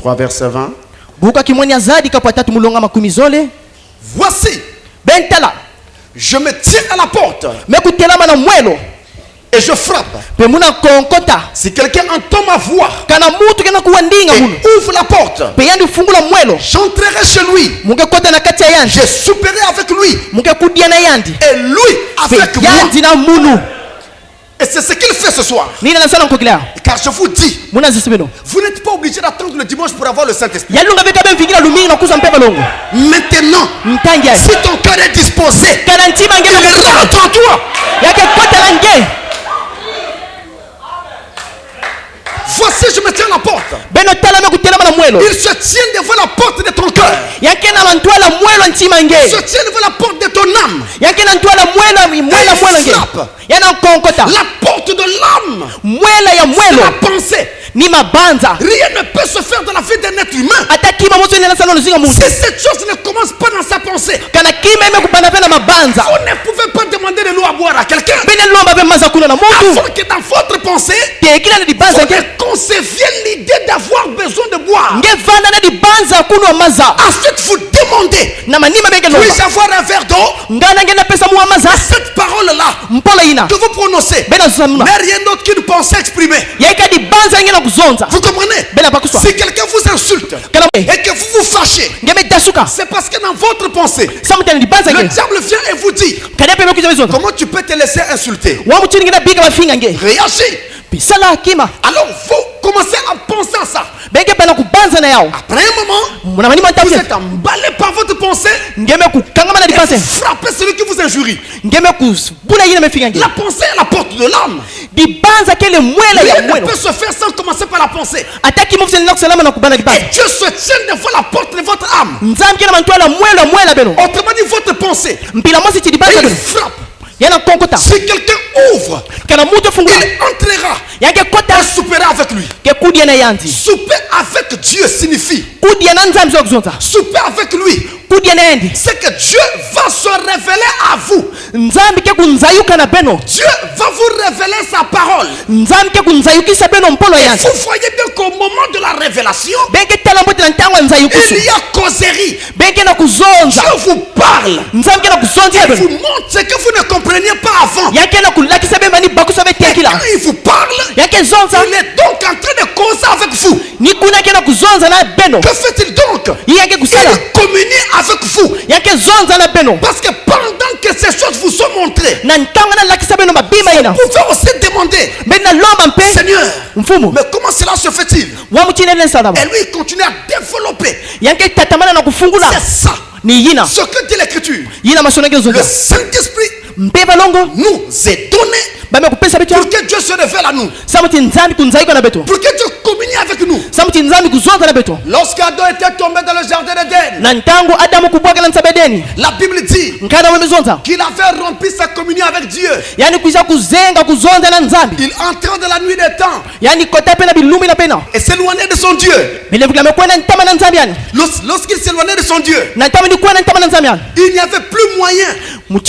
3 verset 20. Voici, je me tiens à la porte et je frappe. Si quelqu'un entend ma voix et ouvre la porte, j'entrerai chez lui, je souperai avec lui et lui avec moi. Et c'est ce qu'il fait ce soir. Car je vous dis, vous n'êtes pas obligé d'attendre le dimanche pour avoir le Saint-Esprit. Maintenant, si ton cœur est disposé, il rentre en toi. Voici, je me tiens à la porte. Il se tient devant la porte de ton cœur. Il se tient devant la porte de ton âme. Et il frappe. La porte de l'âme, c'est la pensée. Rien ne peut se faire dans la vie d'un être humain si cette chose ne commence pas dans sa pensée. Vous ne pouvez pas demander de l'eau à boire à quelqu'un avant que dans votre pensée vous conceviez l'idée d'avoir besoin de boire. Ensuite vous demandez, puis-je avoir un verre d'eau? Cette parole là que vous prononcez n'est rien d'autre qu'une pensée exprimée. Vous comprenez? Si quelqu'un vous insulte et que vous vous fâchez, c'est parce que dans votre pensée, le diable vient et vous dit, comment tu peux te laisser insulter? Réagis. Alors vous commencez à penser à ça. Après un moment, vous êtes emballé par votre pensée et frappez celui qui vous injurie. La pensée est la porte de l'âme. Rien ne peut se faire sans commencer par la pensée. Et Dieu se tient devant la porte de votre âme. Autrement dit, votre pensée. Il frappe. Si quelqu'un ouvre, il entrera et soupera avec lui. Souper avec Dieu signifie souper avec lui. C'est que Dieu va se révéler à vous. Dieu va vous révéler sa parole. Et vous voyez bien qu'au moment de la révélation, il y a causerie. Dieu vous parle. Il vous montre ce que vous ne compreniez pas avant. Et quand il vous parle, il est donc en train de causer avec vous. Que fait-il donc? Il communie avec vous. Parce que pendant que ces choses vous sont montrées, vous pouvez aussi demander, Seigneur, mais comment cela se fait-il? Et lui il continue à développer. C'est ça ce que dit l'Écriture. Le Saint-Esprit nous est donné pour que Dieu se révèle à nous, pour que Dieu communie avec nous. Lorsqu'Adam était tombé dans le jardin d'Éden, la Bible dit qu'il avait rompu sa communion avec Dieu. Il entrait dans la nuit des temps et s'éloignait de son Dieu. Lorsqu'il s'éloignait de son Dieu, il n'y avait plus moyen pour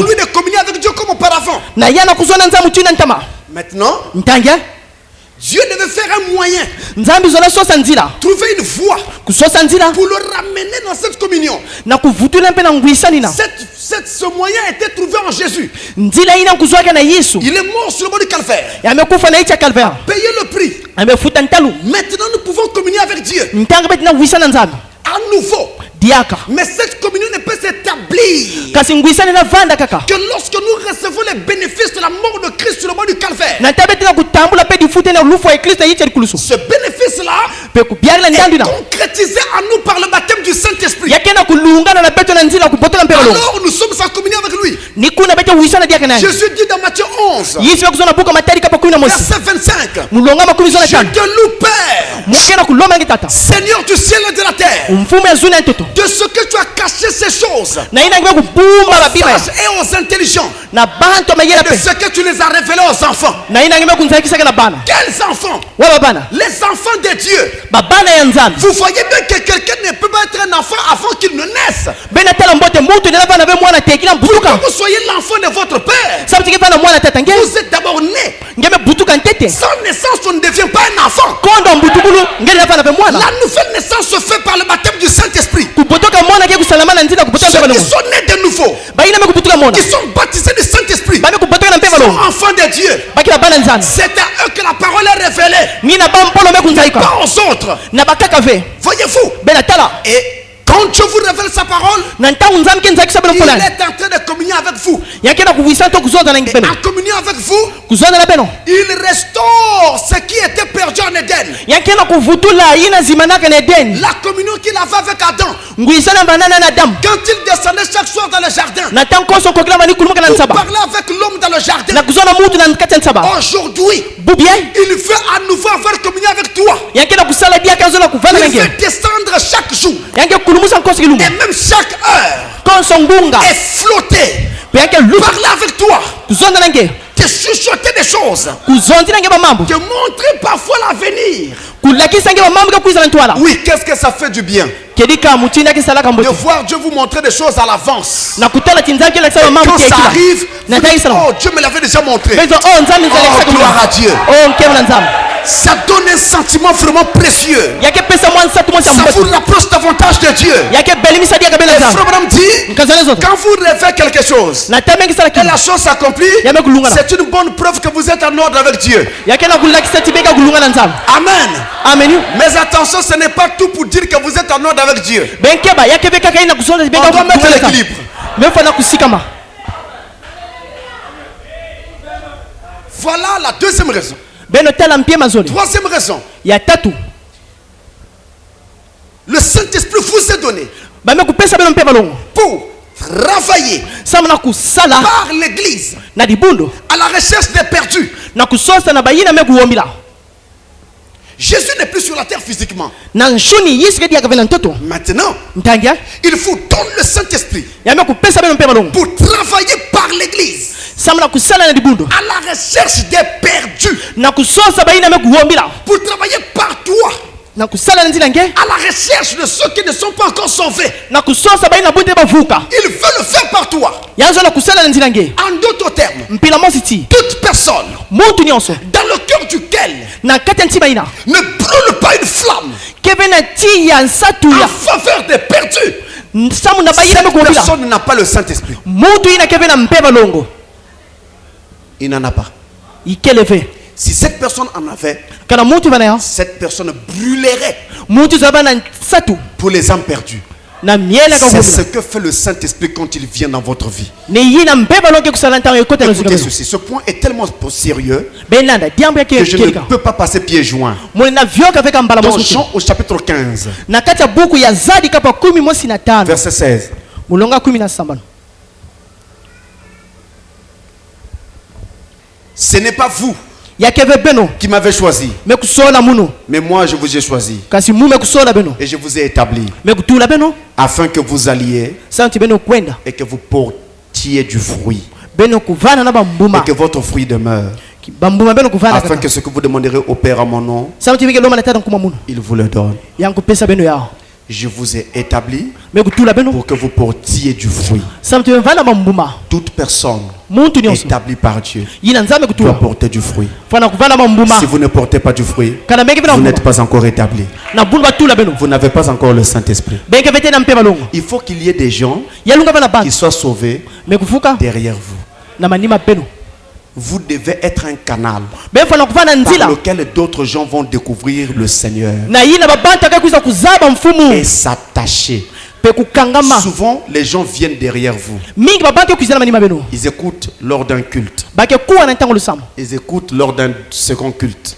lui de communier avec Dieu comme auparavant. Maintenant, Dieu devait faire un moyen, trouver une voie pour le ramener dans cette communion. Ce moyen était trouvé en Jésus. Il est mort sur le bord du calvaire. Payez le prix. Maintenant nous pouvons communier avec Dieu à nouveau. Mais cette communion ne peut s'établir que lorsque nous recevons les bénéfices de la mort de Christ sur le bord du calvaire. Ce bénéfice-là est concrétisé à nous par le baptême du Saint-Esprit. Alors nous sommes en communion avec lui. Jésus dit dans Matthieu 11, verset 25, je te loue, Père, Seigneur du ciel et de la terre, de ce que tu as caché ces choses aux sages et aux intelligents, et de ce que tu les as révélés aux enfants. Quels enfants? Les enfants de Dieu. Vous voyez bien que quelqu'un ne peut pas être un enfant avant qu'il ne naisse. Pour que vous soyez l'enfant de votre père, vous êtes d'abord né. Sans naissance, on ne devient pas un enfant. La nouvelle naissance se fait par le baptême du Saint-Esprit. Ceux qui sont nés de nouveau, qui sont baptisés du Saint-Esprit, sont enfants de Dieu. C'est à eux que la parole est révélée, pas aux autres. Voyez-vous? Et quand Dieu vous révèle sa parole, il est en train de communier avec vous. Et en communion avec vous, il restaure ce qui était perdu en Éden. La communion qu'il avait avec Adam, quand il descendait chaque soir dans le jardin, il parlait avec l'homme dans le jardin. Aujourd'hui, il veut à nouveau avoir communion avec toi. Il veut descendre chaque jour. Et même chaque heure est flotter, parler avec toi, te chuchoter des choses, te montrer parfois l'avenir. Oui, qu'est-ce que ça fait du bien de voir Dieu vous montrer des choses à l'avance. Quand ça arrive, oh, Dieu me l'avait déjà montré. Oh, gloire à Dieu. Ça donne un sentiment vraiment précieux. Ça vous rapproche davantage de Dieu. Et Frère Branham dit, quand vous rêvez quelque chose et la chose s'accomplit, c'est une bonne preuve que vous êtes en ordre avec Dieu. Amen. Mais attention, ce n'est pas tout pour dire que vous êtes en ordre avec Dieu. On doit mettre l'équilibre. Voilà la deuxième raison. Troisième raison. Le Saint-Esprit vous est donné pour travailler par l'église à la recherche des perdus. Jésus n'est plus sur la terre physiquement. Maintenant, il vous donne le Saint-Esprit pour travailler par l'église à la recherche des perdus, pour travailler par toi à la recherche de ceux qui ne sont pas encore sauvés. Il veut le faire par toi. En d'autres termes, toute personne dans le cœur duquel ne brûle pas une flamme en faveur des perdus, cette personne n'a pas le Saint-Esprit. Il n'en a pas. Si cette personne en avait, cette personne brûlerait pour les âmes perdues. C'est ce que fait le Saint-Esprit quand il vient dans votre vie. Écoutez ceci, ce point est tellement sérieux que je ne peux pas passer pieds joints. Dans Jean au chapitre 15, verset 16. Ce n'est pas vous qui m'avez choisi, mais moi je vous ai choisi et je vous ai établi afin que vous alliez et que vous portiez du fruit et que votre fruit demeure, afin que ce que vous demanderez au Père à mon nom, il vous le donne. Je vous ai établi pour que vous portiez du fruit. Toute personne établie par Dieu doit porter du fruit. Si vous ne portez pas du fruit, vous n'êtes pas encore établi. Vous n'avez pas encore le Saint-Esprit. Il faut qu'il y ait des gens qui soient sauvés derrière vous. Vous devez être un canal par lequel d'autres gens vont découvrir le Seigneur et s'attacher. Souvent, les gens viennent derrière vous. Ils écoutent lors d'un culte. Ils écoutent lors d'un second culte.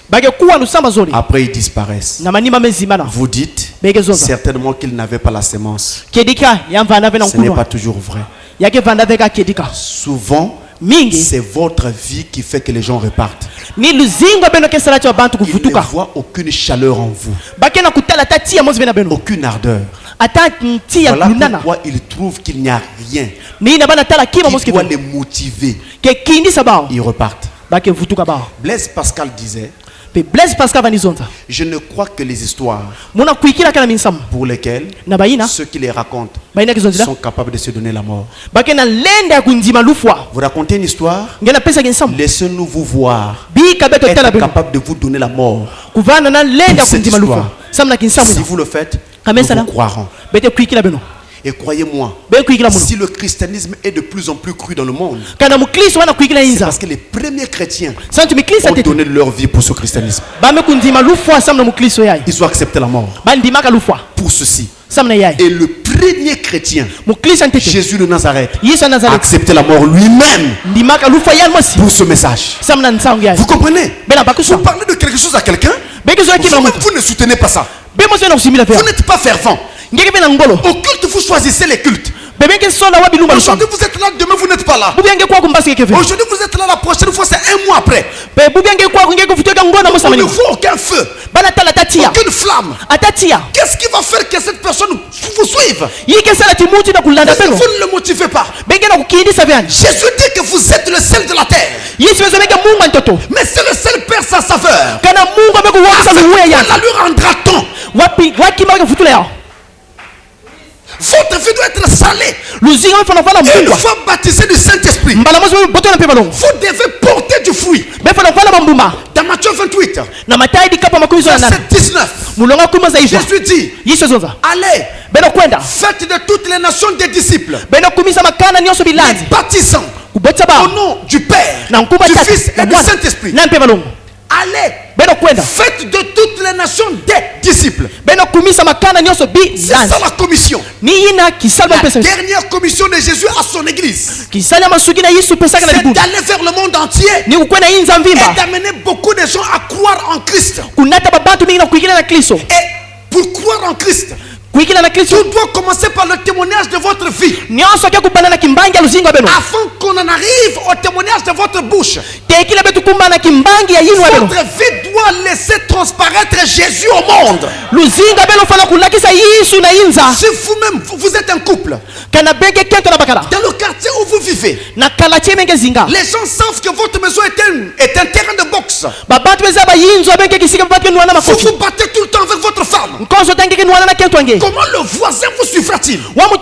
Après, ils disparaissent. Vous dites certainement qu'ils n'avaient pas la sémence. Ce n'est pas toujours vrai. Souvent, c'est votre vie qui fait que les gens repartent. Ils ne voient aucune chaleur en vous, aucune ardeur. Voilà pourquoi ils trouvent qu'il n'y a rien qui doit les motiver. Ils repartent. Blaise Pascal disait: je ne crois que les histoires pour lesquelles ceux qui les racontent sont capables de se donner la mort. Vous racontez une histoire. Laissez-nous vous voir. Être capable de vous donner la mort. Cette histoire. Si vous le faites, nous vous croirons. Et croyez-moi, si le christianisme est de plus en plus cru dans le monde, c'est parce que les premiers chrétiens ont donné leur vie pour ce christianisme. Ils ont accepté la mort pour ceci. Et le premier chrétien, Jésus de Nazareth, a accepté la mort lui-même pour ce message. Vous comprenez? Vous parlez de quelque chose à quelqu'un, vous ne soutenez pas ça. Vous n'êtes pas fervent. Au culte, vous choisissez les cultes. Aujourd'hui vous êtes là, demain vous n'êtes pas là. Aujourd'hui vous êtes là, la prochaine fois c'est un mois après. On ne voit aucun feu, aucune flamme. Qu'est-ce qui va faire que cette personne vous suive? Vous ne le motivez pas. Jésus dit que vous êtes le sel de la terre. Mais c'est le sel perd sa saveur. La lui rendra-t-on? Votre vie doit être salée. Une fois baptisé du Saint-Esprit, vous devez porter du fruit. Dans Matthieu 28, verset 19, Jésus dit: allez, faites de toutes les nations des disciples, les baptisant au nom du Père, du Fils et du Saint-Esprit. Allez, faites de toutes les nations des disciples. C'est ça la commission. La dernière commission de Jésus à son église, c'est d'aller vers le monde entier et d'amener beaucoup de gens à croire en Christ. Et pour croire en Christ, tu dois commencer par le témoignage de votre vie, afin qu'on en arrive au témoignage de votre bouche. Votre vie doit laisser transparaître Jésus au monde. Si vous-même vous êtes un couple, dans le quartier où vous vivez, les gens savent que votre maison est un terrain de boxe. Vous vous battez tout le temps avec votre femme. Comment le voisin vous suivra-t-il? Quand vous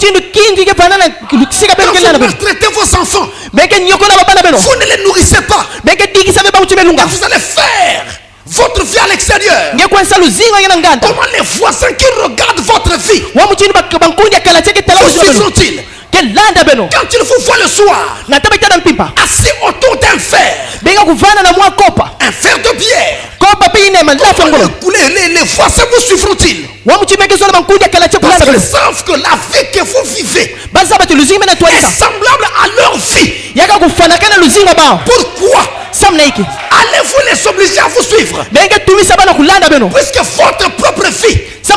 maltraitez vos enfants, vous ne les nourrissez pas, vous allez faire votre vie à l'extérieur. Comment les voisins qui regardent votre vie vous suivront-ils? Quand il vous voit le soir assis autour d'un fer, un fer de bière, les voisins vous suivront-ils? Parce qu'ils savent que la vie que vous vivez est semblable à leur vie. Pourquoi allez-vous les obliger à vous suivre? Puisque votre propre vie ne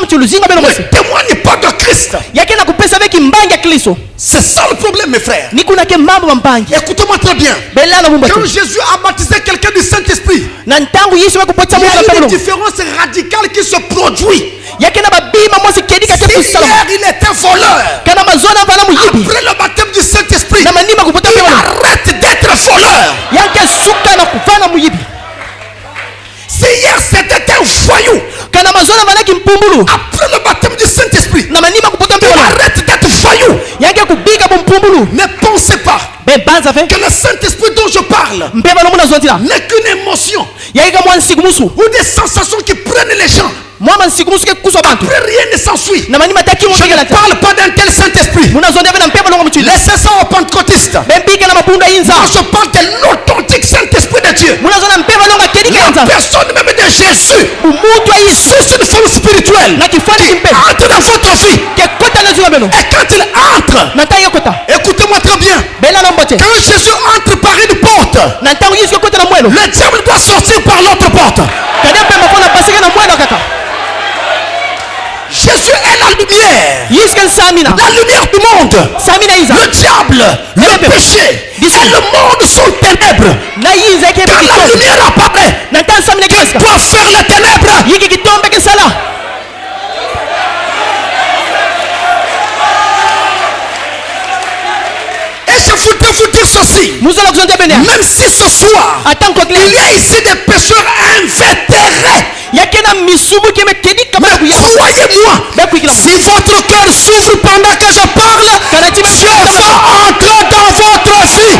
témoigne pas de Christ. C'est ça le problème, mes frères. Écoutez-moi très bien. Quand Jésus a baptisé quelqu'un du Saint-Esprit, il y a une différence radicale qui se produit. Si hier il était voleur, après le baptême du Saint-Esprit, il arrête d'être voleur. Si hier c'était un voyou, après le baptême du Saint-Esprit, il arrête d'être voyou. Ne pensez pas que le Saint-Esprit dont je parle n'est qu'une émotion ou des sensations qui prennent les gens. Après rien ne s'ensuit. Je ne parle pas d'un tel Saint-Esprit. Laissez ça aux pentecôtistes. Moi je parle de l'authentique Saint-Esprit de Dieu. La personne même de Jésus. C'est une forme spirituelle qui entre dans votre vie. Et quand il entre, écoutez-moi très bien, quand Jésus entre par une porte, le diable doit sortir par l'autre porte. Jésus est la lumière. La lumière du monde. Le diable, le péché et le monde sont ténèbres. Quand la lumière apparaît, qu'est-ce doit faire les ténèbres? Et je voudrais vous dire ceci. Même si ce soir il y a ici des pécheurs invétérés, mais croyez Croyez-moi, si votre cœur s'ouvre pendant que je parle, Dieu va entrer dans votre vie.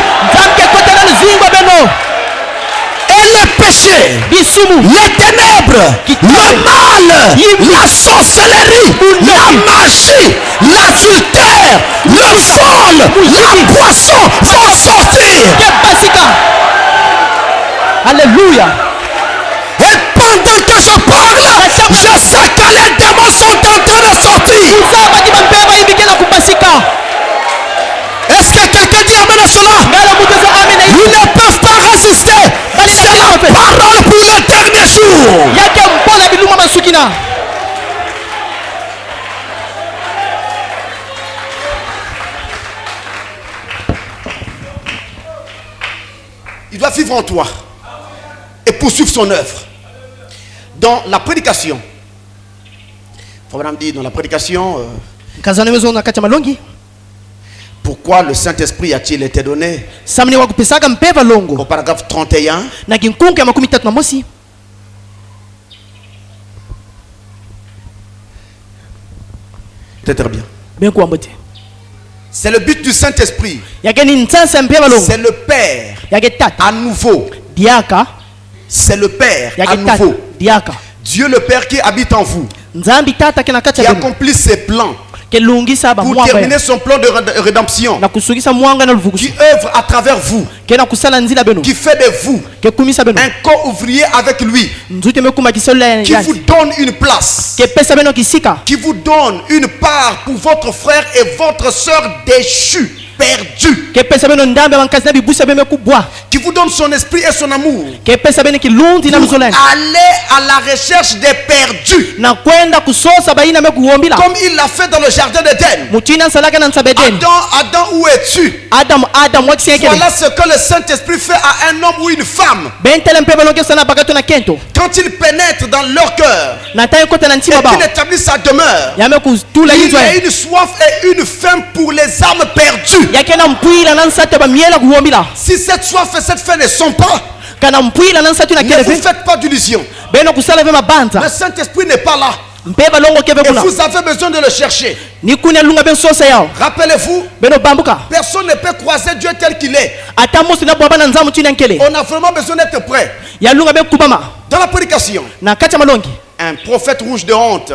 Et le péché, les ténèbres, le mal, la sorcellerie, la magie, l'adultère, le vol, la poisson vont sortir. Alléluia. Et pendant que je parle, je sais que les démons sont en train de sortir. Est-ce que quelqu'un dit amen à cela? Ils ne peuvent pas résister. C'est la parole pour le dernier jour. Il doit vivre en toi et poursuivre son œuvre. Dans la prédication, dans la prédication, pourquoi le Saint-Esprit a-t-il été donné? Au paragraphe 31. Peut-être bien. C'est le but du Saint-Esprit. C'est le Père à nouveau. C'est le Père à nouveau. Dieu le Père qui habite en vous, qui accomplit ses plans pour terminer son plan de rédemption, qui œuvre à travers vous, qui fait de vous un co-ouvrier avec lui, qui vous donne une place, qui vous donne une part pour votre frère et votre soeur déchus, perdus, qui vous donne son esprit et son amour, pour aller à la recherche des perdus, comme il l'a fait dans le jardin d'Éden. Adam, où es-tu? Voilà ce que le Saint-Esprit fait à un homme ou une femme. Quand il pénètre dans leur cœur et qu'il établit sa demeure, il y a une soif et une faim pour les âmes perdues. Si cette soif et cette faim ne sont pas, ne vous faites pas d'illusions. Le Saint-Esprit n'est pas là. Et vous avez besoin de le chercher. Rappelez-vous, personne ne peut croiser Dieu tel qu'il est. On a vraiment besoin d'être prêt. Dans la prédication, un prophète rouge de honte,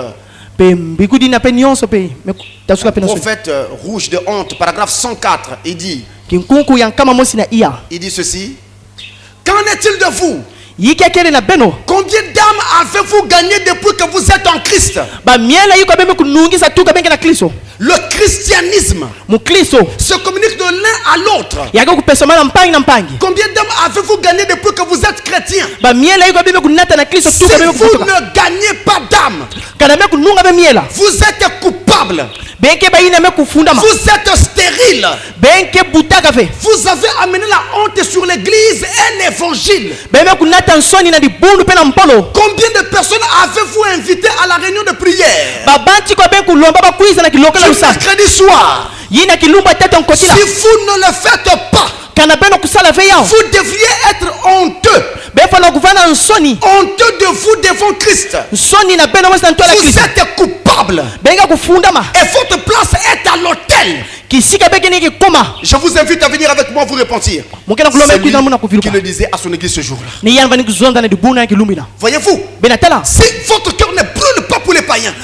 prophète rouge de honte, paragraphe 104, il dit ceci: qu'en est-il de vous? Combien d'âmes avez-vous gagné depuis que vous êtes en Christ? Le christianisme se communique de l'un à l'autre. Combien d'âmes avez-vous gagné depuis que vous êtes chrétien? Si vous ne gagnez pas d'âme, vous êtes coupable. Vous êtes stérile. Vous avez amené la honte sur l'église et l'évangile. Combien de personnes avez-vous invité à la réunion de prière le mercredi soir? Si vous ne le faites pas, vous devriez être honteux. Honteux de vous devant Christ. Vous êtes coupable. Et votre place est à l'autel. Je vous invite à venir avec moi vous repentir. C'est lui qui le disait à son église ce jour-là. Voyez-vous, si votre cœur ne brûle pas pour les païens,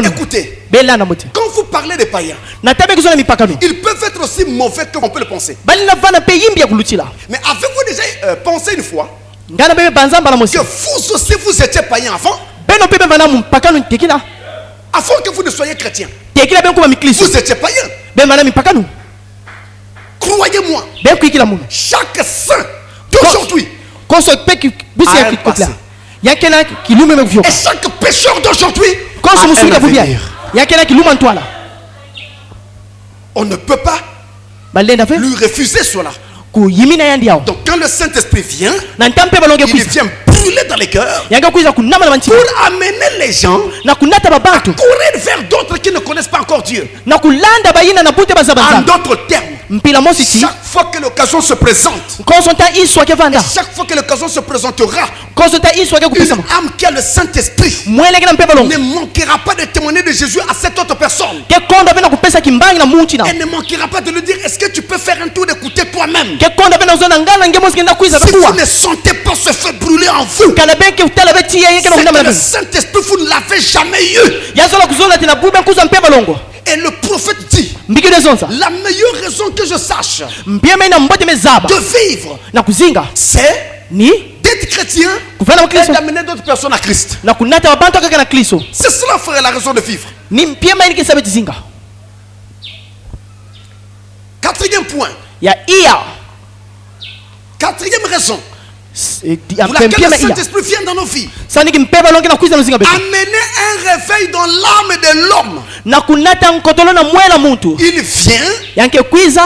écoutez, quand vous parlez des païens, ils peuvent être aussi mauvais qu'on peut le penser. Mais avez-vous déjà pensé une fois que vous aussi vous étiez païen avant? Avant que vous ne soyez chrétien, vous étiez païen. Croyez-moi, chaque saint d'aujourd'hui a un passé. Et chaque pécheur d'aujourd'hui a un avenir. On ne peut pas lui refuser cela. Donc quand le Saint-Esprit vient, il vient brûler dans les cœurs, pour amener les gens à courir vers d'autres qui ne connaissent pas encore Dieu. En d'autres termes, chaque fois que l'occasion se présente, chaque fois que l'occasion se présentera, une âme qui a le Saint-Esprit ne manquera pas de témoigner de Jésus à cette autre personne. Elle ne manquera pas de lui dire: est-ce que tu peux faire un tour d'écouter toi-même? Si vous ne sentez pas ce feu brûler en vous, c'est que le Saint-Esprit, vous ne l'avez jamais eu. Et le prophète dit: la meilleure raison que je sache de vivre, c'est d'être chrétien et d'amener d'autres personnes à Christ. C'est cela, frère, la raison de vivre. Quatrième point. Quatrième raison pour laquelle le Saint-Esprit vient dans nos vies. Amener un réveil dans l'âme de l'homme. Il vient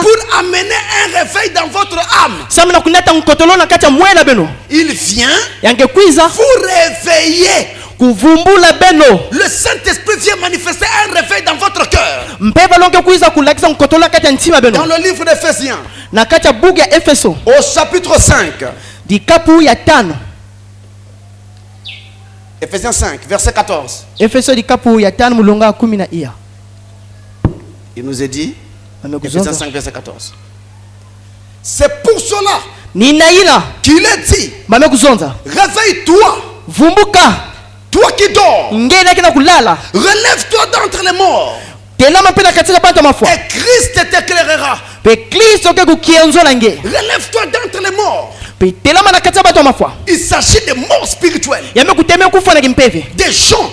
pour amener un réveil dans votre âme. Il vient pour réveiller. Le Saint-Esprit vient manifester un réveil dans votre cœur. Dans le livre d'Éphésiens, au chapitre 5, Éphésiens 5, verset 14. Il nous est dit, Éphésiens 5, verset 14. C'est pour cela qu'il est dit: réveille-toi, toi qui dors, relève-toi d'entre les morts, et Christ t'éclairera. Relève-toi d'entre les morts. Il s'agit de morts spirituelles. Des gens,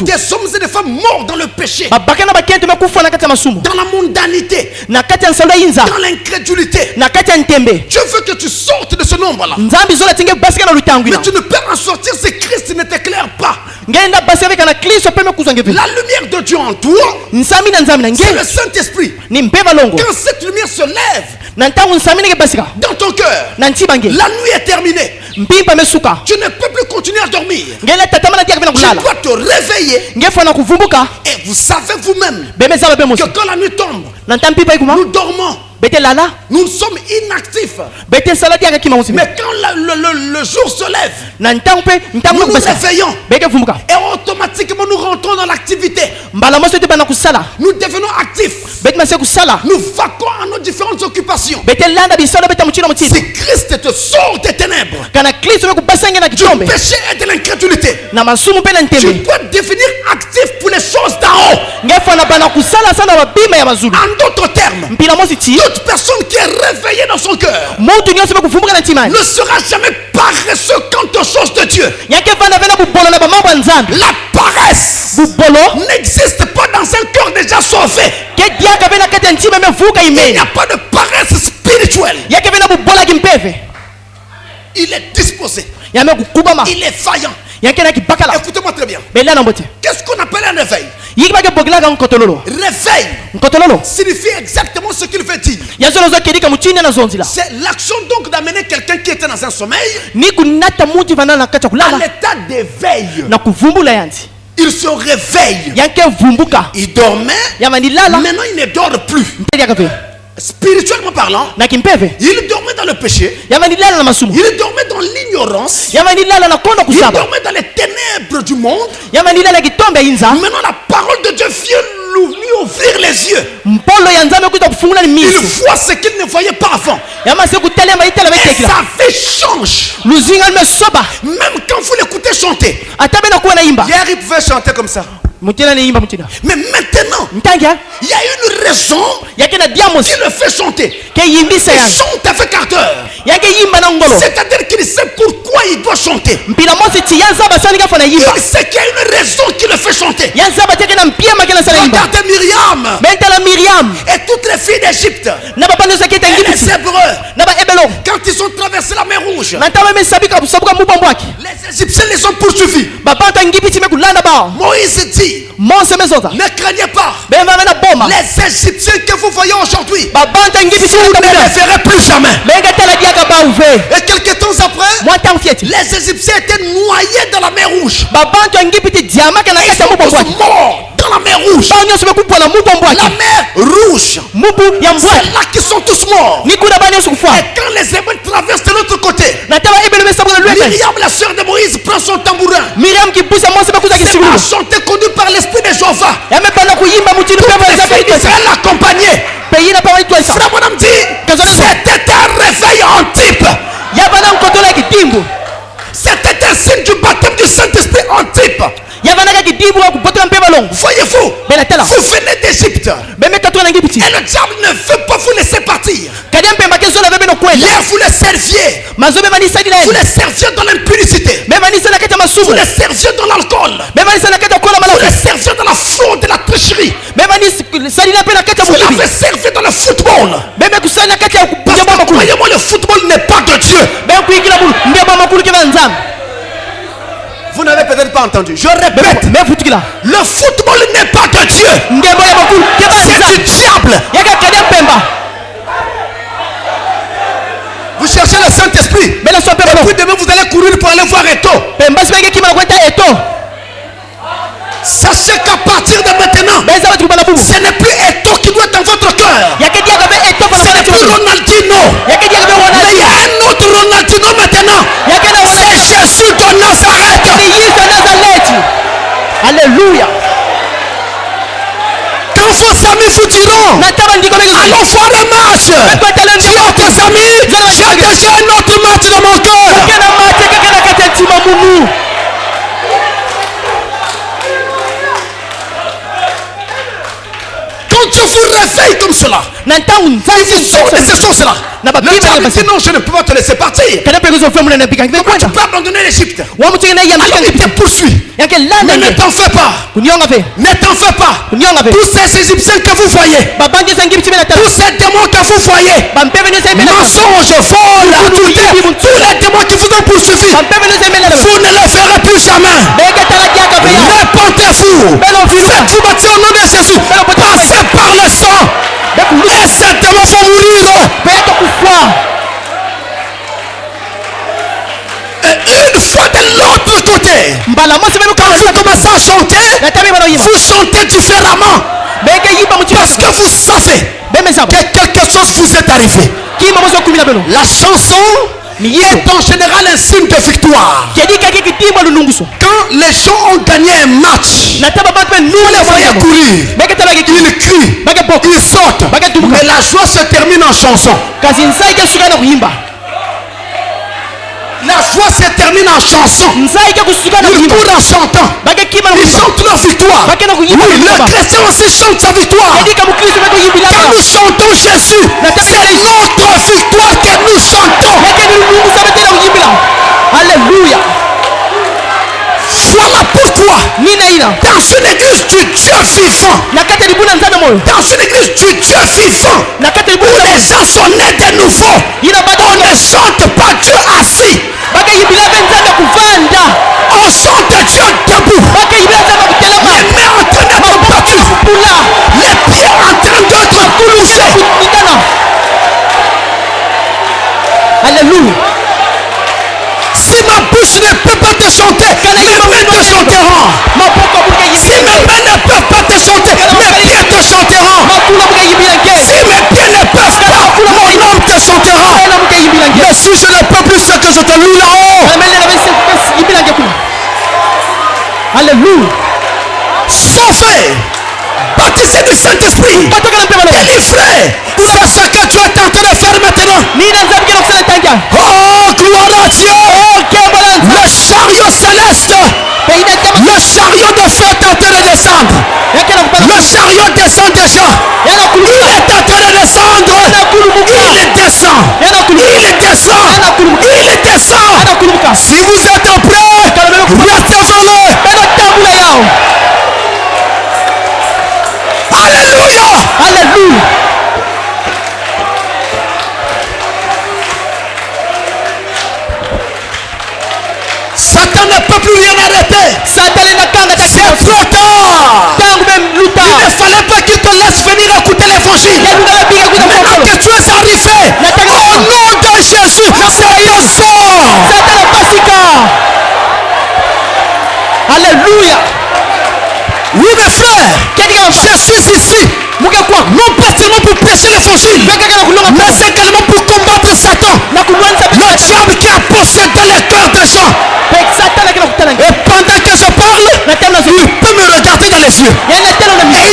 des hommes et des femmes morts dans le péché, dans la mondanité, dans l'incrédulité. Dieu veut que tu sortes de ce nombre-là. Mais tu ne peux en sortir si Christ ne t'éclaire pas. La lumière de Dieu en toi, c'est le Saint-Esprit. Quand cette lumière se lève dans ton cœur, la nuit est terminée. Tu ne peux plus continuer à dormir. Tu dois te réveiller. Et vous savez vous-même que quand la nuit tombe, nous dormons. Nous sommes inactifs. Mais quand le jour se lève, nous nous réveillons. Et automatiquement nous rentrons dans l'activité. Nous devenons actifs. Nous vaquons à nos différentes occupations. Si Christ te sort des ténèbres, du péché et de l'incrédulité, tu dois devenir actif pour les choses d'en haut. En d'autres termes, toute personne qui est réveillée dans son cœur ne sera jamais paresseux quant aux choses de Dieu. La paresse n'existe pas dans un cœur déjà sauvé. Il n'y a pas de paresse spirituelle. Il est disposé. Il est vaillant. Écoutez-moi très bien. Qu'est-ce qu'on appelle un réveil? Réveil signifie exactement ce qu'il veut dire. C'est l'action donc d'amener quelqu'un qui était dans un sommeil à l'état d'éveil. Il se réveille. Il dormait. Maintenant il ne dort plus. Spirituellement parlant, il dormait dans le péché. Il dormait dans l'ignorance. Il dormait dans les ténèbres du monde. Maintenant la parole de Dieu vient lui ouvrir les yeux. Il voit ce qu'il ne voyait pas avant. Et sa vie change. Même quand vous l'écoutez chanter. Hier il pouvait chanter comme ça. Mais maintenant, il y a une raison qui le fait chanter. Il chante avec ardeur. C'est-à-dire qu'il sait pourquoi il doit chanter. Il sait qu'il y a une raison qui le fait chanter. Regardez Myriam et toutes les filles d'Égypte et les Hébreux, quand ils ont traversé la mer Rouge, les Égyptiens les ont poursuivis. Moïse dit: dit, ne craignez pas. Les Égyptiens que vous voyez aujourd'hui, vous ne les verrez plus jamais. Et quelques temps après, les Égyptiens étaient noyés dans la mer Rouge. Ils sont tous morts dans la mer Rouge. La mer Rouge, c'est là qu'ils sont tous morts. Et quand les Hébreux traversent de l'autre côté, Myriam, la sœur de Moïse, prend son tambourin. C'est pas chanté, conduit par l'esprit de Jéhovah. Israël l'accompagnait. Frère Bonhomme dit, c'était un réveil en type. C'était un signe du baptême du Saint-Esprit en type. Voyez-vous, vous venez d'Égypte. Et le diable ne veut pas vous laisser partir. Hier vous les serviez. Vous les serviez dans l'impudicité. Vous les serviez dans l'alcool. Vous les serviez dans la fraude et la tricherie. Vous les avez servi dans le football. Croyez-moi, le football n'est pas de Dieu. Vous n'avez peut-être pas entendu. Je répète. Le football n'est pas de Dieu. C'est du diable. Vous cherchez le Saint-Esprit. Et puis demain vous allez courir pour aller voir Eto. Sachez qu'à partir de maintenant, ce n'est plus Eto qui doit être dans votre cœur. Ce n'est plus Ronaldinho. Mais il y a un autre Ronaldinho maintenant. C'est Jésus de Nazareth. Alléluia. Quand vos amis vous diront, allons voir un match, dis à tes amis, j'ai déjà un autre match dans mon cœur. Quand Dieu vous réveille comme cela, il vous sort de ces choses-là. Le diable dit non, je ne peux pas te laisser partir. Pourquoi tu peux abandonner l'Égypte? Alors il te poursuit. Mais ne t'en fais pas. Ne t'en fais pas. Tous ces Égyptiens que vous voyez, tous ces démons que vous voyez, mensonge, vol, tous les démons qui vous ont poursuivi, vous ne les verrez plus jamais. Répentez-vous. Faites-vous baptiser au nom de Jésus. Passez par le sang. Et ces démons vont mourir. Et une fois de l'autre côté, quand vous commencez à chanter, vous chantez différemment. Parce que vous savez que quelque chose vous est arrivé. La chanson est en général un signe de victoire. Quand les gens ont gagné un match, vous les voyez courir, ils crient, ils sautent, mais la joie se termine en chanson. La joie se termine en chanson. Ils courent en chantant. Ils chantent leur victoire. Oui, le chrétien aussi chante sa victoire. Quand nous chantons Jésus, c'est notre victoire que nous chantons. Alléluia. Voilà pourquoi dans une église du Dieu vivant, dans une église du Dieu vivant, où les gens sont nés de nouveau, on ne chante pas Dieu assis, on chante Dieu debout, les mains en train d'être battues, les pieds en train d'être bougés. Alléluia. Si ma bouche ne peut pas te chanter, mes mains te chanteront. Si mes mains ne peuvent pas te chanter, mes pieds te chanteront. Si mes pieds ne peuvent pas, mon âme te chantera. Mais si je ne peux plus, c'est que je te loue là-haut. Alléluia. Sauvé, baptisé du Saint-Esprit, délivré. C'est ce que tu es tenté de faire maintenant. Oh, gloire à Dieu. Le chariot céleste, le chariot de feu est en train de descendre. Le chariot descend déjà. Il est en train de descendre. Il descend. Il descend. Si vous êtes prêts, recevez-le. Alléluia. Alléluia. Satan ne peut plus rien arrêter. C'est trop tard. Alléluia. Oui, mes frères, je suis ici. Non pas seulement pour prêcher l'évangile, mais c'est également pour combattre Satan, le diable qui a possédé les cœurs des gens. Et pendant que je parle, il peut me regarder dans les yeux. Et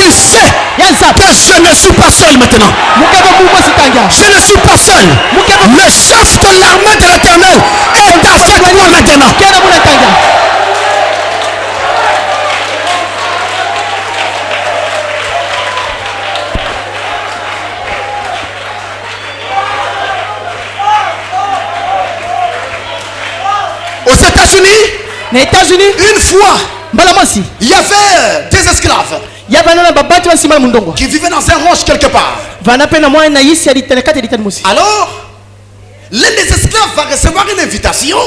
il sait que je ne suis pas seul maintenant. Je ne suis pas seul. Le chef de l'armée de l'Éternel est avec moi maintenant. Aux États-Unis, une fois, il y avait des esclaves qui vivaient dans un roche quelque part. Alors, l'un des esclaves va recevoir une invitation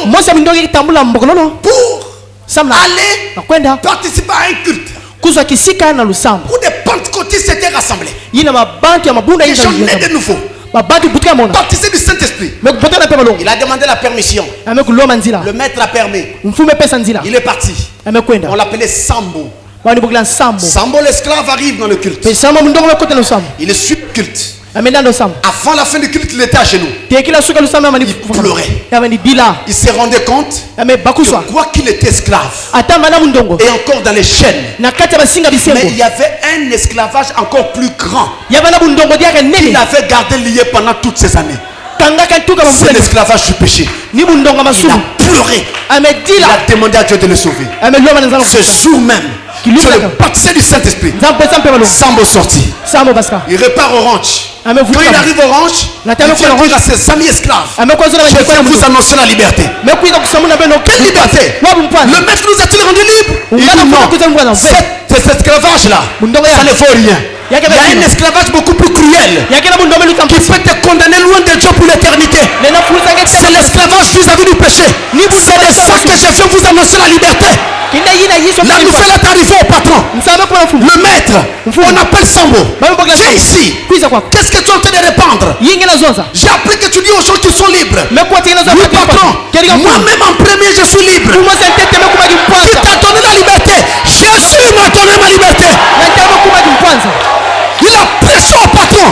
pour aller participer à un culte où des pentecôtistes s'étaient rassemblés. Des gens nés de nouveau. Baptisé du Saint-Esprit. Il a demandé la permission. Le maître a permis. Il est parti. On l'appelait Sambo. Sambo l'esclave arrive dans le culte. Il suit le culte. Avant la fin du culte, il était à genoux. Il pleurait. Il se rendait compte que quoi qu'il était esclave et encore dans les chaînes, mais il y avait un esclavage encore plus grand qu'il avait gardé lié pendant toutes ces années. C'est l'esclavage du péché. Il a pleuré. Il a demandé à Dieu de le sauver. Ce jour même, sur le baptême du Saint-Esprit, Sambo sorti. Il repart au ranch. Quand il arrive au ranch, il vient dire à ses amis esclaves: je viens vous annoncer la liberté. Quelle liberté? Le maître nous a-t-il rendu libre? Il dit non. Cet esclavage-là, ça ne vaut rien. Il y a un esclavage beaucoup plus cruel qui peut te condamner loin de Dieu pour l'éternité. C'est l'esclavage vis-à-vis du péché. C'est de ça que je viens vous annoncer la liberté. La nouvelle est arrivée au patron. Le maître, on appelle Sambo. Viens ici. Qu'est-ce que tu es en train de répandre? J'ai appris que tu dis aux gens qu'ils sont libres. Oui, patron. Moi-même en premier, je suis libre. Qui t'a donné la liberté? Jésus m'a donné ma liberté. Il a prêché au patron.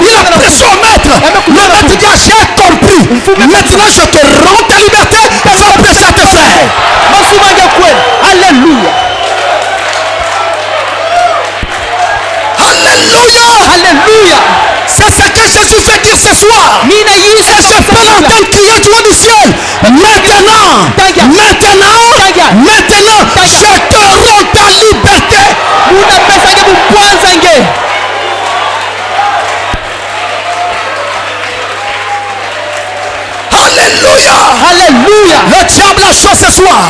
Il a prêché au maître. Le maître dit: j'ai compris. Maintenant je te rends ta liberté. Va prêcher à tes frères. Alléluia. Alléluia. Alléluia. C'est ce que Jésus fait dire ce soir. Et je peux l'entendre crier du haut du ciel: maintenant, je te rends ta liberté. Alléluia. Alléluia. Le diable a chaud ce soir.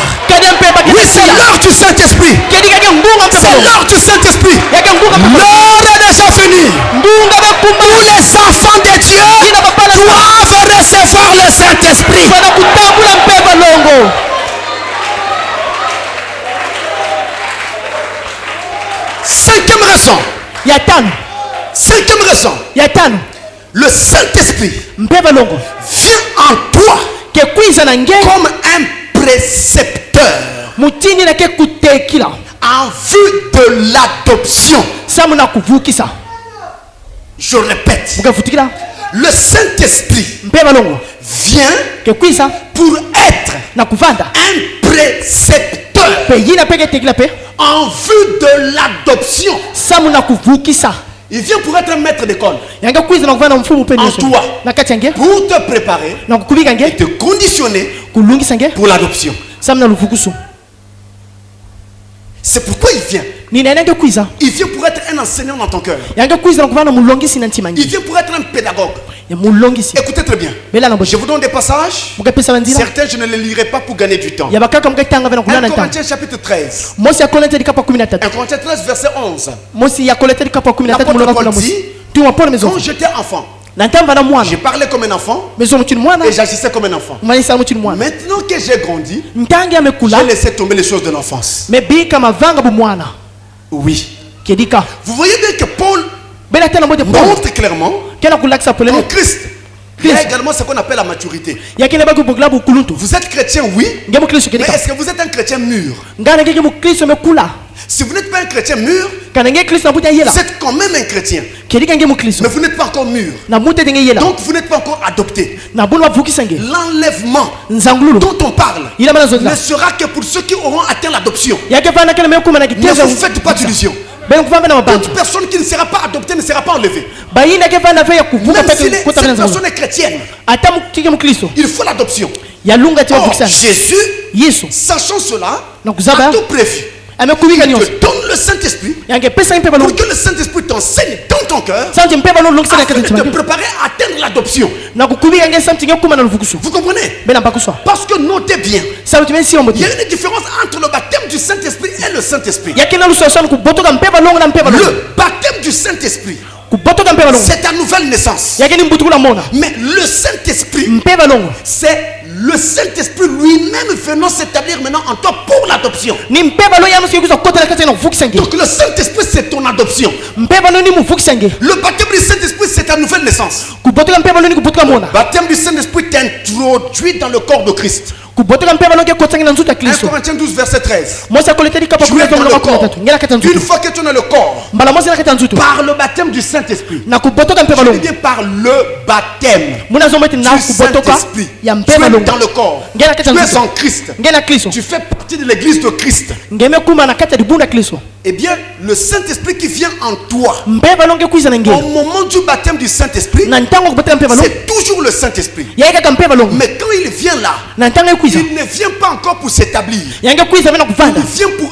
Oui, c'est l'heure du Saint-Esprit. C'est l'heure du Saint-Esprit. L'heure est déjà venue. Tous les enfants de Dieu doivent recevoir le Saint-Esprit. Cinquième raison. Cinquième raison. Le Saint-Esprit vient en toi comme un précepteur en vue de l'adoption. Je répète, le Saint-Esprit vient pour être un précepteur en vue de l'adoption. Il vient pour être un maître d'école en toi, pour te préparer et te conditionner pour l'adoption. C'est pourquoi il vient. Il vient pour être un enseignant dans ton cœur. Il vient pour être un pédagogue. Écoutez très bien. Je vous donne des passages. Certains, je ne les lirai pas pour gagner du temps. 1 Corinthiens chapitre 13. 1 Corinthiens 13 verset 11. L'apôtre Paul dit: quand j'étais enfant, j'ai parlé comme un enfant et j'agissais comme un enfant. Maintenant que j'ai grandi, j'ai laissé tomber les choses de l'enfance. Oui. Vous voyez bien que Paul montre clairement en Christ Il y a également ce qu'on appelle la maturité. Vous êtes chrétien, oui. Mais est-ce que vous êtes un chrétien mûr? Si vous n'êtes pas un chrétien mûr, vous êtes quand même un chrétien. Mais vous n'êtes pas encore mûr. Donc vous n'êtes pas encore adopté. L'enlèvement dont on parle ne sera que pour ceux qui auront atteint l'adoption. Ne vous faites pas d'illusions. Toute personne qui ne sera pas adoptée ne sera pas enlevée. Même si cette personne est chrétienne, il faut l'adoption. Jésus, sachant cela, a tout prévu. Il te donne le Saint-Esprit pour que le Saint-Esprit t'enseigne dans ton cœur afin de te préparer à atteindre l'adoption. Vous comprenez? Parce que notez bien, il y a une différence entre le baptême du Saint-Esprit et le Saint-Esprit. Le baptême du Saint-Esprit, c'est ta nouvelle naissance. Mais le Saint-Esprit, c'est le Saint-Esprit lui-même venant s'établir maintenant en toi pour l'adoption. Donc le Saint-Esprit, c'est ton adoption. Le baptême du Saint-Esprit, c'est ta nouvelle naissance. Le baptême du Saint-Esprit t'introduit dans le corps de Christ. 1 Corinthiens 12 verset 13. Tu es dans le corps. Une fois que tu es dans le corps, par le baptême du Saint-Esprit, je dis bien par le baptême du Saint-Esprit, tu es dans le corps, tu es en Christ, tu fais partie de l'église de Christ. Eh bien, le Saint-Esprit qui vient en toi au moment du baptême du Saint-Esprit, c'est toujours le Saint-Esprit. Mais quand il vient là, il ne vient pas encore pour s'établir. Il vient pour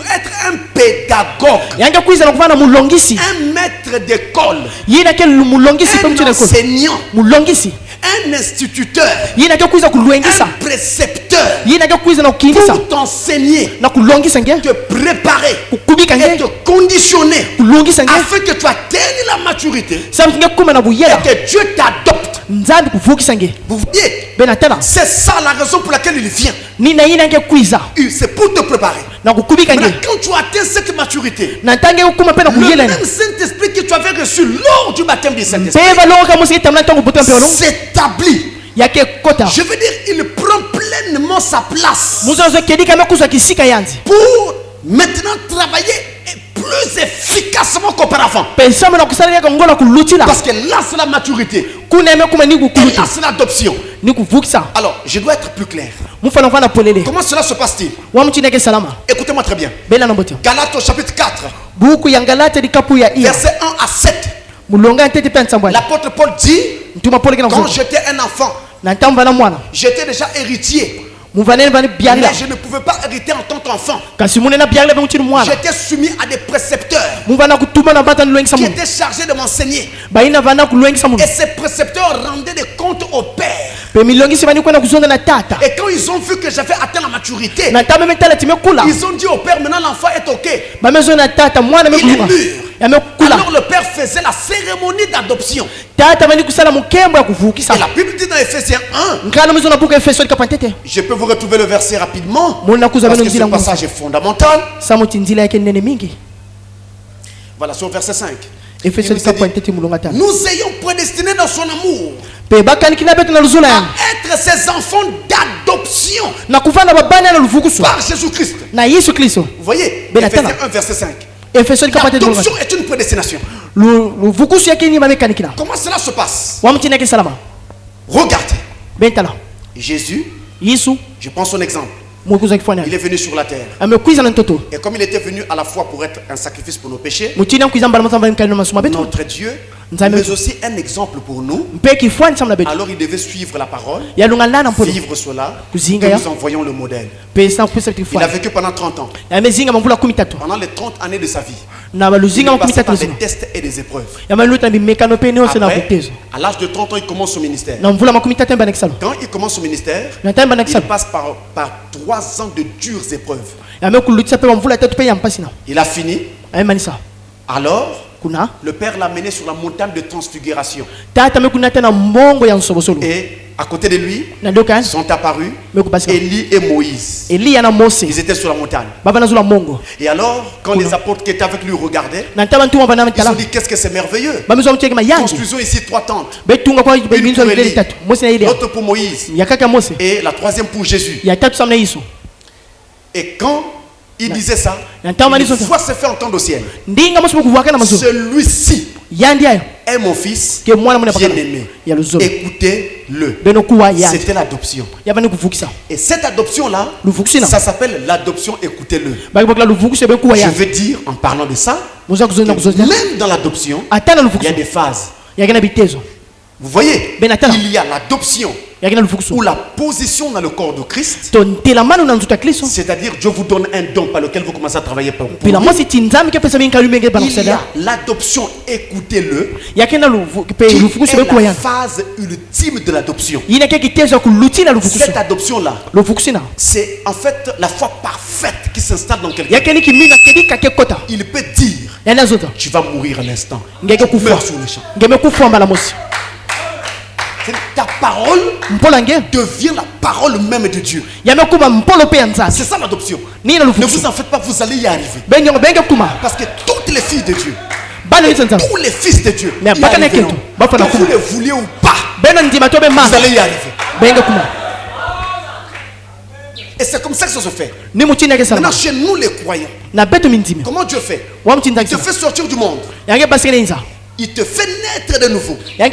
être un pédagogue, un maître d'école, un enseignant, un instituteur, un précepteur, pour t'enseigner, te préparer et te conditionner afin que tu atteignes la maturité et que Dieu t'adopte. Vous voyez, c'est ça la raison pour laquelle il vient. C'est pour te préparer. Maintenant, quand tu atteins cette maturité, le même Saint-Esprit que tu avais reçu lors du baptême du Saint-Esprit s'établit. Je veux dire, il prend pleinement sa place pour maintenant travailler plus efficacement qu'auparavant. Parce que là c'est la maturité, et là c'est l'adoption. Alors je dois être plus clair. Comment cela se passe-t-il? Écoutez-moi très bien. Galates au chapitre 4 verset 1 à 7. L'apôtre Paul dit, quand j'étais un enfant, j'étais déjà héritier. Mais je ne pouvais pas hériter en tant qu'enfant. J'étais soumis à des précepteurs qui étaient chargés de m'enseigner. Et ces précepteurs rendaient des comptes au Père. Et quand ils ont vu que j'avais atteint la maturité, ils ont dit au Père, maintenant l'enfant est ok, il est mûr. Alors le Père faisait la cérémonie d'adoption. Et la Bible dit dans Ephésiens 1, je peux vous retrouver le verset rapidement parce que ce passage est fondamental. Voilà, sur verset 5. Nous ayons prédestiné dans son amour à être ses enfants d'adoption par Jésus-Christ. Vous voyez, Ephésiens 1 verset 5. L'adoption est une prédestination. Comment cela se passe? Regardez. Jésus, je prends son exemple. Il est venu sur la terre. Et comme il était venu à la fois pour être un sacrifice pour nos péchés, notre Dieu, mais aussi un exemple pour nous, alors il devait suivre la parole, vivre cela, que nous envoyons le modèle. Il a vécu pendant 30 ans. Pendant les 30 années de sa vie, il est passé par des tests et des épreuves. Après, à l'âge de 30 ans, il commence son ministère. Quand il commence son ministère, il passe par 3 ans de dures épreuves. Il a fini. Alors, le Père l'a mené sur la montagne de transfiguration. Et À côté de lui sont apparus Élie et Moïse. Ils étaient sur la montagne. Et alors, quand les apôtres qui étaient avec lui regardaient, ils ont dit qu'est-ce que c'est merveilleux. Construisons ici 3 tentes. Une pour Élie, l'autre pour Moïse et la troisième pour Jésus. Et quand il disait ça, une voix s'est fait entendre au ciel. Celui-ci est mon fils bien-aimé. Écoutez-le. C'était l'adoption. Et cette adoption-là, ça s'appelle l'adoption, écoutez-le. Je veux dire, en parlant de ça, même dans l'adoption, il y a des phases. Vous voyez, il y a l'adoption ou la position dans le corps de Christ. C'est-à-dire, Dieu vous donne un don par lequel vous commencez à travailler pour lui. Il y a l'adoption, écoutez-le, qui est la phase ultime de l'adoption. Cette adoption-là, c'est en fait la foi parfaite qui s'installe dans quelqu'un. Il peut dire, tu vas mourir à l'instant. Tu meurs sur le champ. Ta parole devient la parole même de Dieu. C'est ça l'adoption. Ne vous en faites pas, vous allez y arriver. Parce que toutes les filles de Dieu, tous les fils de Dieu, que vous le vouliez ou pas, vous allez y arriver. Et c'est comme ça que ça se fait. Maintenant, chez nous les croyants, comment Dieu fait? Il te fait sortir du monde. Il te fait naître de nouveau. La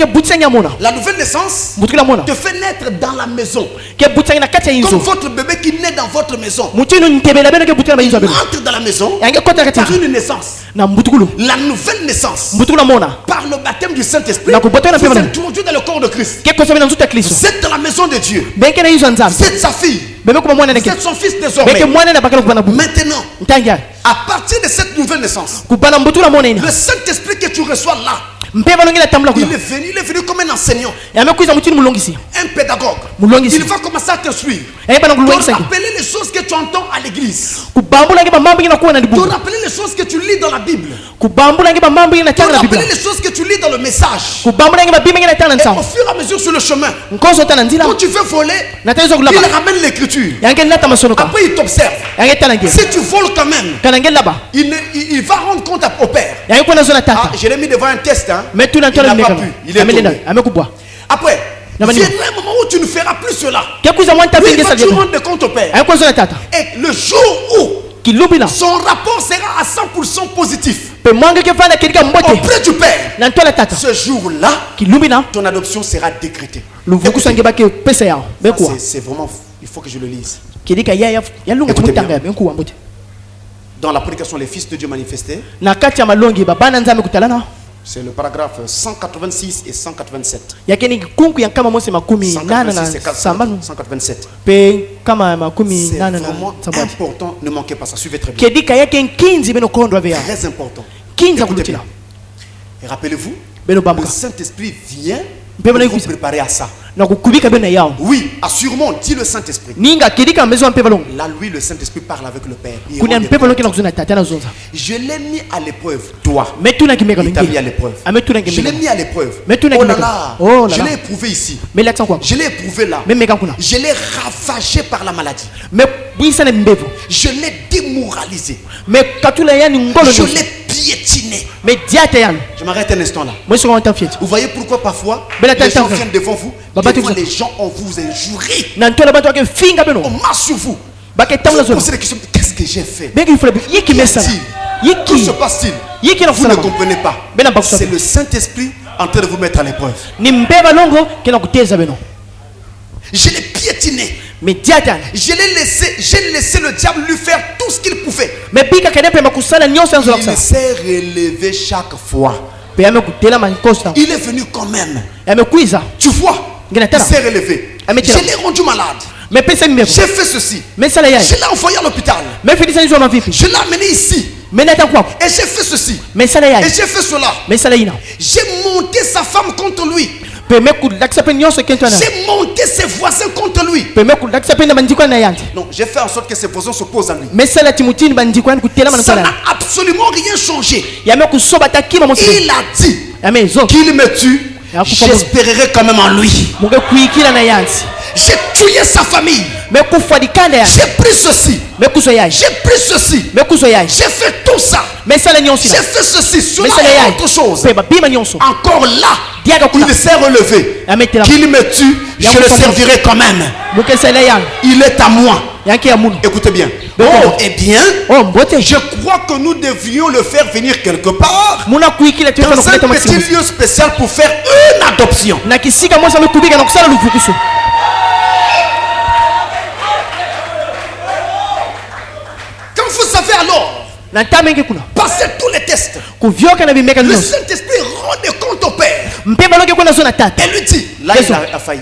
nouvelle naissance te fait naître dans la maison. Comme votre bébé qui naît dans votre maison. Il entre dans la maison par une naissance. La nouvelle naissance, par le baptême du Saint-Esprit, vous introduit dans le corps de Christ. Vous êtes dans la maison de Dieu. Vous êtes sa fille. Vous êtes son fils désormais. Maintenant, à partir de cette nouvelle naissance, le Saint-Esprit que tu reçois là, il est venu comme un enseignant, un pédagogue. Il va commencer à t'instruire, te rappeler les choses que tu entends à l'église, te rappeler les choses que tu lis dans la Bible, te rappeler les choses que tu lis dans le message. Et au fur et à mesure sur le chemin, quand tu veux voler, il ramène l'écriture. Après il t'observe. Si tu voles quand même, il va rendre compte au père. Je l'ai mis devant un test, hein. Il n'a pas pu. Il est tombé. Après, viendra un moment où tu ne feras plus cela. Tu rends compte au père. Et le jour où son rapport sera à 100% positif auprès du père, ce jour-là, ton adoption sera décrétée. C'est vraiment, il faut que je le lise. Dans la prédication, les fils de Dieu manifestés, c'est le paragraphe 186 et 187. 187. C'est vraiment important, ne manquez pas ça, suivez très bien. Très important. Et rappelez-vous, le Saint-Esprit vient pour vous préparer à ça. Oui, assurément, dit le Saint-Esprit. Là, lui, le Saint-Esprit parle avec le Père. Je l'ai mis à l'épreuve, toi. Il t'a mis à l'épreuve. Je l'ai mis à l'épreuve. Oh là là, je l'ai éprouvé ici. Je l'ai éprouvé là. Je l'ai ravagé par la maladie. Je l'ai démoralisé. Je l'ai piétiné. Je m'arrête un instant là. Vous voyez pourquoi parfois les gens viennent devant vous, devant les gens on vous injurie, on marche sur vous, vous posez des questions, qu'est-ce que j'ai fait? Que se passe-t-il? Vous ne comprenez pas. C'est le Saint-Esprit en train de vous mettre à l'épreuve. Je l'ai piétiné. J'ai laissé le diable lui faire tout ce qu'il pouvait. Il s'est relevé chaque fois. Il est venu quand même. Tu vois, il s'est relevé. Je l'ai rendu malade. J'ai fait ceci. Je l'ai envoyé à l'hôpital. Je l'ai amené ici. Et j'ai fait ceci. Et j'ai fait cela. J'ai monté sa femme contre lui. J'ai monté ses voisins contre lui. Non, j'ai fait en sorte que ses voisins s'opposent à lui. Ça n'a absolument rien changé. Il a dit qu'il me tue j'espérerai quand même en lui. J'ai tué sa famille. J'ai pris ceci. J'ai pris ceci. J'ai fait tout ça. J'ai fait ceci. Cela est autre chose. Encore là, il s'est relevé. Qu'il me tue, je le servirai quand même. Il est à moi. Écoutez bien. Oh, eh bien, je crois que nous devions le faire venir quelque part dans un petit lieu spécial pour faire une adoption. Quand vous savez alors passer tous les tests, le Saint-Esprit rend compte au Père et lui dit, là il a failli.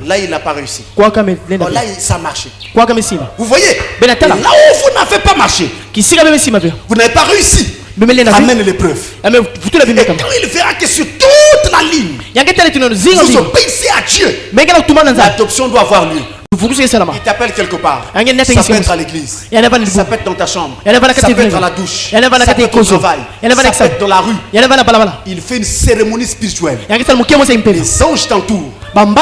Là, il n'a pas réussi. Là, ça a marché. Vous voyez, là où vous n'avez pas marché, vous n'avez pas réussi, amène l'épreuve. Et quand il verra que sur toute la ligne, vous obéissez à Dieu, l'adoption doit avoir lieu. Il t'appelle quelque part. Ça peut être à l'église. Ça peut être dans ta chambre. Ça peut être à la douche. Ça peut être au travail. Ça peut être dans la rue. Il fait une cérémonie spirituelle. Les anges t'entourent.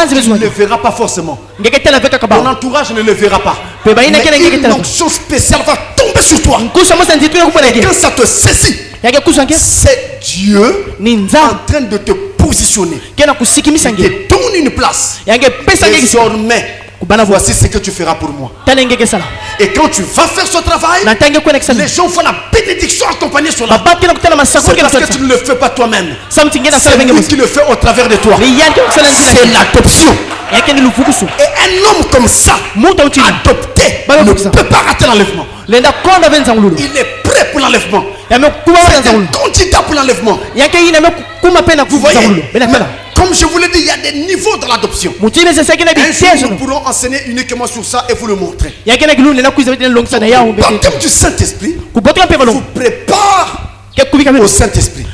Tu ne le verras pas forcément. Ton entourage ne le verra pas. Mais une onction spéciale va tomber sur toi. Et quand ça te saisit, c'est Dieu en train de te positionner. Il te donne une place. Désormais, voici ce que tu feras pour moi. Et quand tu vas faire ce travail, les gens font la bénédiction accompagnée sur la route. C'est parce que tu ne le fais pas toi-même. C'est lui qui le fait au travers de toi. C'est l'adoption. Et un homme comme ça, adopté, ne peut pas rater l'enlèvement. Il est prêt pour l'enlèvement. C'est un candidat pour l'enlèvement. Vous voyez, comme je vous l'ai dit, il y a des niveaux dans l'adoption. Un jour, nous pourrons enseigner uniquement sur ça et vous le montrer. Le baptême du Saint-Esprit vous prépare au Saint-Esprit.